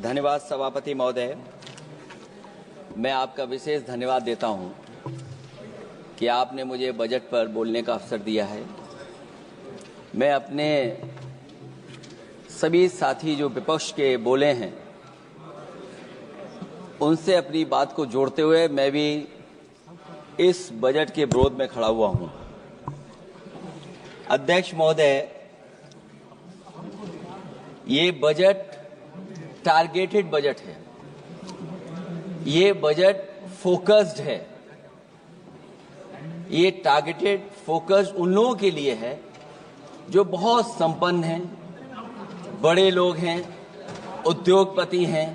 धन्यवाद सभापति महोदय। मैं आपका विशेष धन्यवाद देता हूं कि आपने मुझे बजट पर बोलने का अवसर दिया है। मैं अपने सभी साथी जो विपक्ष के बोले हैं उनसे अपनी बात को जोड़ते हुए मैं भी इस बजट के विरोध में खड़ा हुआ हूं। अध्यक्ष महोदय, ये बजट टारगेटेड बजट है, ये बजट फोकस्ड है। ये टारगेटेड फोकस्ड उन लोगों के लिए है जो बहुत संपन्न हैं, बड़े लोग हैं, उद्योगपति हैं,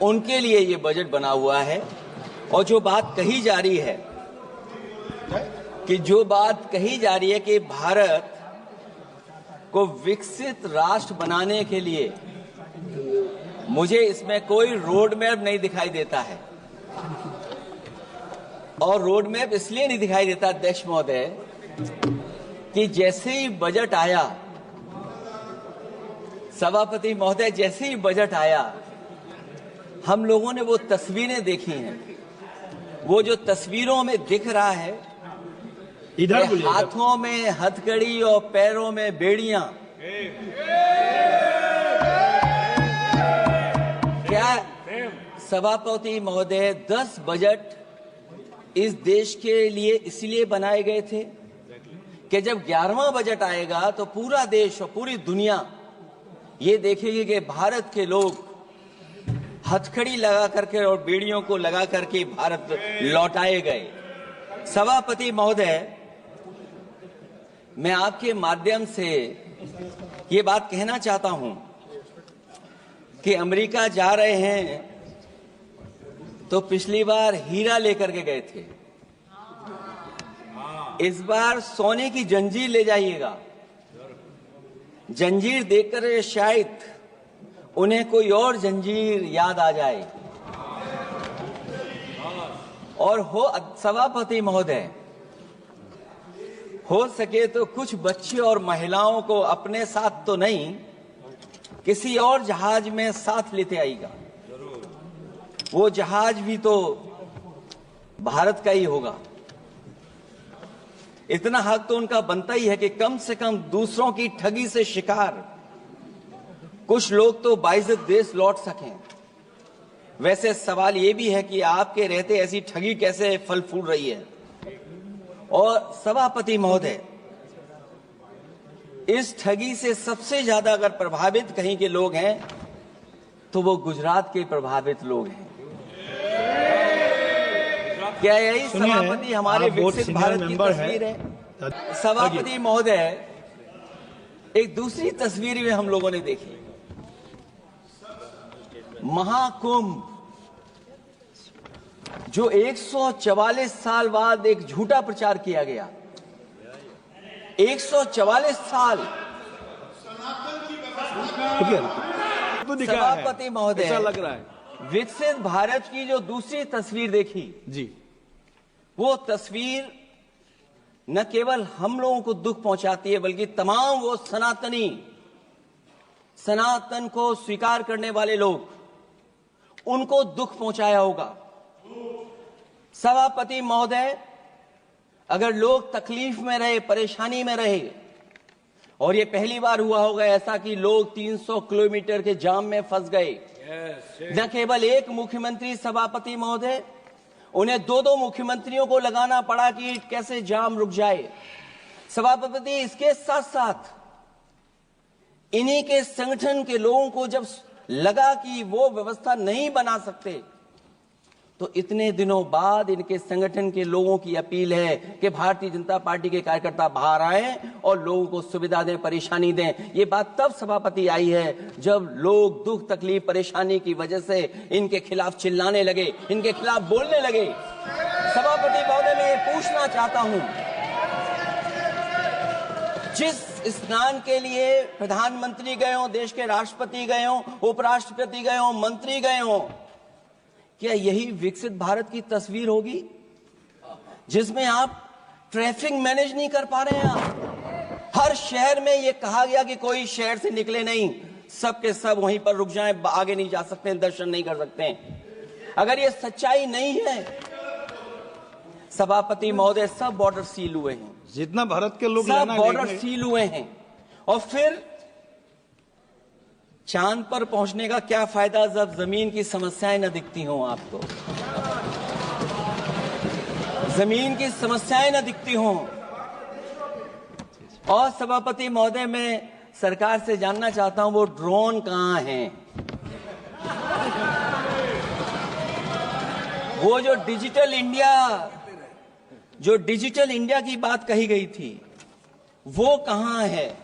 उनके लिए ये बजट बना हुआ है। और जो बात कही जा रही है कि भारत को विकसित राष्ट्र बनाने के लिए मुझे इसमें कोई रोड मैप नहीं दिखाई देता है। और रोड मैप इसलिए नहीं दिखाई देता अध्यक्ष महोदय कि जैसे ही बजट आया, सभापति महोदय, जैसे ही बजट आया हम लोगों ने वो तस्वीरें देखी हैं। वो जो तस्वीरों में दिख रहा है, इधर हाथों में हथकड़ी और पैरों में बेड़ियां, क्या सभापति महोदय 10 बजट इस देश के लिए इसलिए बनाए गए थे कि जब 11वां बजट आएगा तो पूरा देश और पूरी दुनिया ये देखेगी कि भारत के लोग हथकड़ी लगा करके और बेड़ियों को लगा करके भारत लौटाए गए। सभापति महोदय, मैं आपके माध्यम से ये बात कहना चाहता हूं कि अमेरिका जा रहे हैं तो पिछली बार हीरा लेकर के गए थे, इस बार सोने की जंजीर ले जाइएगा। जंजीर देखकर शायद उन्हें कोई और जंजीर याद आ जाए। और हो सभापति महोदय, हो सके तो कुछ बच्चे और महिलाओं को अपने साथ तो नहीं, किसी और जहाज में साथ लेते आएगा। वो जहाज भी तो भारत का ही होगा। इतना हक तो उनका बनता ही है कि कम से कम दूसरों की ठगी से शिकार कुछ लोग तो बाइज्जत देश लौट सकें। वैसे सवाल ये भी है कि आपके रहते ऐसी ठगी कैसे फल फूल रही है। और सभापति महोदय, इस ठगी से सबसे ज्यादा अगर प्रभावित कहीं के लोग हैं तो वो गुजरात के प्रभावित लोग हैं। क्या यही सभापति हमारे विकसित भारत की तस्वीर है? सभापति महोदय, एक दूसरी तस्वीर भी हम लोगों ने देखी। महाकुंभ, जो 144 साल बाद एक झूठा प्रचार किया गया। 144 साल। सभापति महोदय, ऐसा लग रहा है विकसित भारत की जो दूसरी तस्वीर देखी जी, वो तस्वीर न केवल हम लोगों को दुख पहुंचाती है बल्कि तमाम वो सनातन को स्वीकार करने वाले लोग, उनको दुख पहुंचाया होगा। सभापति महोदय, अगर लोग तकलीफ में रहे, परेशानी में रहे, और ये पहली बार हुआ होगा ऐसा कि लोग 300 किलोमीटर के जाम में फंस गए। न केवल एक मुख्यमंत्री सभापति महोदय, उन्हें 2-2 मुख्यमंत्रियों को लगाना पड़ा कि कैसे जाम रुक जाए। सभापति, इसके साथ साथ इन्हीं के संगठन के लोगों को जब लगा कि वो व्यवस्था नहीं बना सकते तो इतने दिनों बाद इनके संगठन के लोगों की अपील है कि भारतीय जनता पार्टी के कार्यकर्ता बाहर आए और लोगों को सुविधा दें, परेशानी दें। ये बात तब सभापति आई है जब लोग दुख, तकलीफ, परेशानी की वजह से इनके खिलाफ चिल्लाने लगे, इनके खिलाफ बोलने लगे। सभापति महोदय, मैं ये पूछना चाहता हूं, जिस स्नान के लिए प्रधानमंत्री गए हो, देश के राष्ट्रपति गए हो, उपराष्ट्रपति गए हो, मंत्री गए हो, क्या यही विकसित भारत की तस्वीर होगी जिसमें आप ट्रैफिक मैनेज नहीं कर पा रहे हैं? आप हर शहर में ये कहा गया कि कोई शहर से निकले नहीं, सब के सब वहीं पर रुक जाएं, आगे नहीं जा सकते हैं, दर्शन नहीं कर सकते हैं। अगर ये सच्चाई नहीं है, सभापति महोदय, सब बॉर्डर सील हुए हैं, जितना भारत के लोग सब बॉर्डर सील हुए हैं, और फिर चांद पर पहुंचने का क्या फायदा जब जमीन की समस्याएं न दिखती हों आपको, जमीन की समस्याएं न दिखती हों। और सभापति महोदय, मैं सरकार से जानना चाहता हूं वो ड्रोन कहां हैं? वो जो डिजिटल इंडिया की बात कही गई थी, वो कहां है?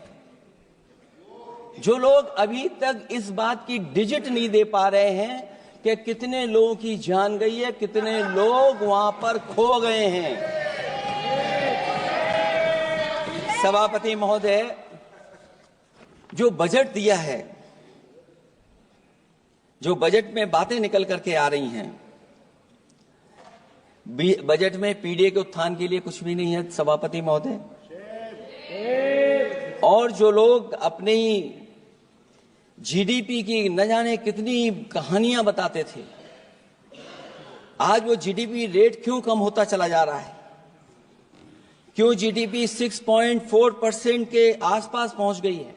जो लोग अभी तक इस बात की डिजिट नहीं दे पा रहे हैं कि कितने लोगों की जान गई है, कितने लोग वहां पर खो गए हैं। सभापति महोदय, जो बजट दिया है, जो बजट में बातें निकल करके आ रही हैं, बजट में पीडीए के उत्थान के लिए कुछ भी नहीं है सभापति महोदय। और जो लोग अपनी जीडीपी की न जाने कितनी कहानियां बताते थे, आज वो जीडीपी रेट क्यों कम होता चला जा रहा है? क्यों जीडीपी 6.4% के आसपास पहुंच गई है?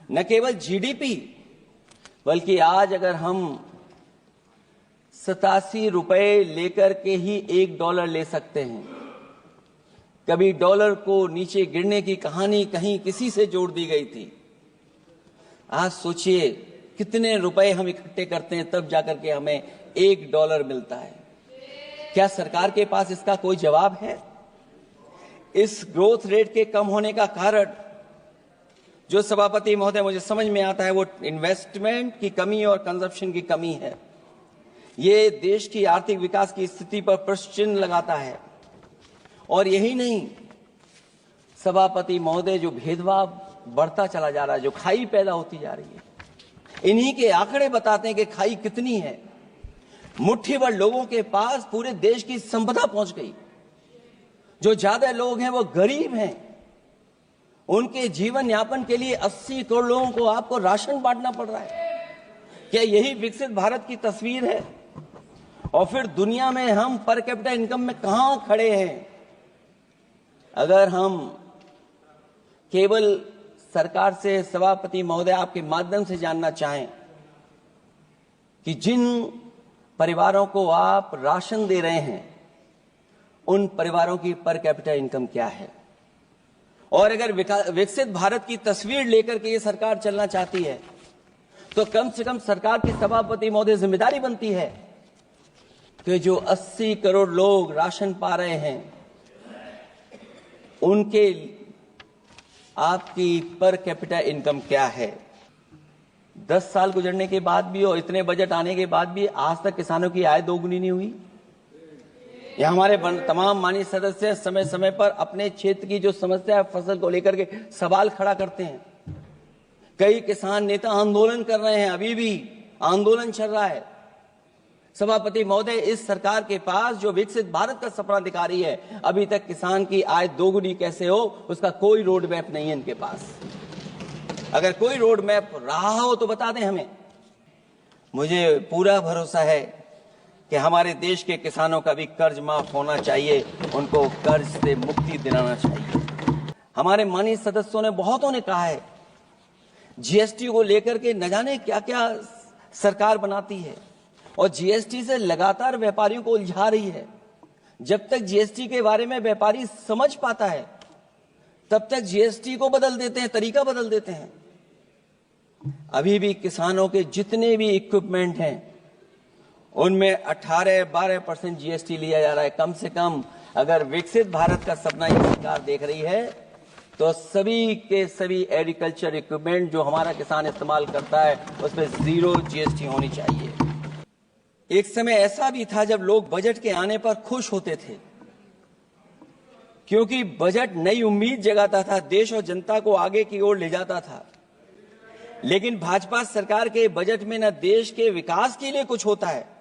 न केवल जीडीपी, बल्कि आज अगर हम 87 रुपए लेकर के ही $1 ले सकते हैं। कभी डॉलर को नीचे गिरने की कहानी कहीं किसी से जोड़ दी गई थी। आज सोचिए कितने रुपए हम इकट्ठे करते हैं, तब जाकर के हमें $1 मिलता है। क्या सरकार के पास इसका कोई जवाब है? इस ग्रोथ रेट के कम होने का कारण जो सभापति महोदय मुझे समझ में आता है, वो इन्वेस्टमेंट की कमी और कंजप्शन की कमी है। ये देश की आर्थिक विकास की स्थिति पर प्रश्न चिन्ह लगाता है। और यही नहीं सभापति महोदय, जो भेदभाव बढ़ता चला जा रहा है, जो खाई पैदा होती जा रही है, इन्हीं के आंकड़े बताते हैं कि खाई कितनी है। मुट्ठी भर लोगों के पास पूरे देश की संपदा पहुंच गई। जो ज्यादा लोग हैं वो गरीब हैं। उनके जीवन यापन के लिए 80 करोड़ लोगों को आपको राशन बांटना पड़ रहा है। क्या यही विकसित भारत की तस्वीर है? और फिर दुनिया में हम पर कैपिटा इनकम में कहां खड़े हैं? अगर हम केवल सरकार से, सभापति महोदय, आपके माध्यम से जानना चाहें कि जिन परिवारों को आप राशन दे रहे हैं, उन परिवारों की पर कैपिटा इनकम क्या है? और अगर विकसित भारत की तस्वीर लेकर के ये सरकार चलना चाहती है, तो कम से कम सरकार की सभापति महोदय जिम्मेदारी बनती है कि जो 80 करोड़ लोग राशन पा रहे हैं, उनके आपकी पर कैपिटा इनकम क्या है? 10 साल गुजरने के बाद भी और इतने बजट आने के बाद भी आज तक किसानों की आय दोगुनी नहीं हुई। यह हमारे तमाम माननीय सदस्य समय समय पर अपने क्षेत्र की जो समस्या है, फसल को लेकर के सवाल खड़ा करते हैं। कई किसान नेता आंदोलन कर रहे हैं, अभी भी आंदोलन चल रहा है। सभापति महोदय, इस सरकार के पास जो विकसित भारत का सपना दिखा रही है, अभी तक किसान की आय दोगुनी कैसे हो, उसका कोई रोड मैप नहीं है इनके पास। अगर कोई रोड मैप रहा हो तो बता दें हमें। मुझे पूरा भरोसा है कि हमारे देश के किसानों का भी कर्ज माफ होना चाहिए, उनको कर्ज से मुक्ति दिलाना चाहिए। हमारे माननीय सदस्यों ने, बहुतों ने कहा है, जीएसटी को लेकर के न जाने क्या क्या सरकार बनाती है और जीएसटी से लगातार व्यापारियों को उलझा रही है। जब तक जीएसटी के बारे में व्यापारी समझ पाता है, तब तक जीएसटी को बदल देते हैं, तरीका बदल देते हैं। अभी भी किसानों के जितने भी इक्विपमेंट हैं, उनमें 18-12% जीएसटी लिया जा रहा है। कम से कम अगर विकसित भारत का सपना ये सरकार देख रही है, तो सभी के सभी एग्रीकल्चर इक्विपमेंट जो हमारा किसान इस्तेमाल करता है, उसमें 0 जीएसटी होनी चाहिए। एक समय ऐसा भी था जब लोग बजट के आने पर खुश होते थे, क्योंकि बजट नई उम्मीद जगाता था, देश और जनता को आगे की ओर ले जाता था। लेकिन भाजपा सरकार के बजट में न देश के विकास के लिए कुछ होता है,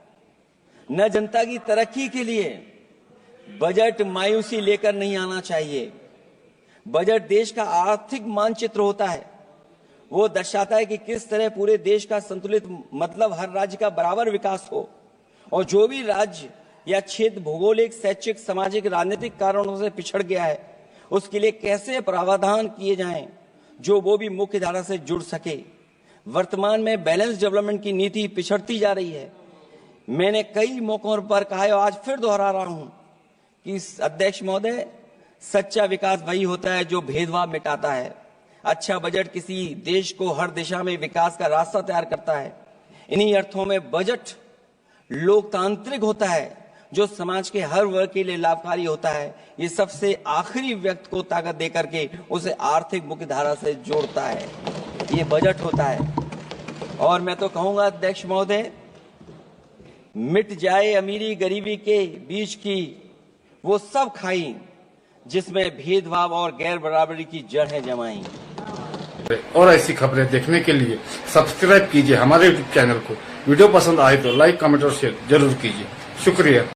न जनता की तरक्की के लिए। बजट मायूसी लेकर नहीं आना चाहिए। बजट देश का आर्थिक मानचित्र होता है। वो दर्शाता है कि किस तरह पूरे देश का संतुलित मतलब हर राज्य का बराबर विकास हो, और जो भी राज्य या क्षेत्र भौगोलिक, शैक्षिक, सामाजिक, राजनीतिक कारणों से पिछड़ गया है उसके लिए कैसे प्रावधान किए जाएं जो वो भी मुख्य धारा से जुड़ सके। वर्तमान में बैलेंस डेवलपमेंट की नीति पिछड़ती जा रही है। मैंने कई मौकों पर कहा है और आज फिर दोहरा रहा हूं कि अध्यक्ष महोदय, सच्चा विकास वही होता है जो भेदभाव मिटाता है। अच्छा बजट किसी देश को हर दिशा में विकास का रास्ता तैयार करता है। इन्हीं अर्थों में बजट लोकतांत्रिक होता है जो समाज के हर वर्ग के लिए लाभकारी होता है। ये सबसे आखिरी व्यक्ति को ताकत देकर के उसे आर्थिक मुख्यधारा से जोड़ता है। ये बजट होता है। और मैं तो कहूंगा अध्यक्ष महोदय, मिट जाए अमीरी गरीबी के बीच की वो सब खाई जिसमें भेदभाव और गैर बराबरी की जड़ें जमाई। और ऐसी खबरें देखने के लिए सब्सक्राइब कीजिए हमारे यूट्यूब चैनल को। वीडियो पसंद आए तो लाइक, कमेंट और शेयर जरूर कीजिए। शुक्रिया।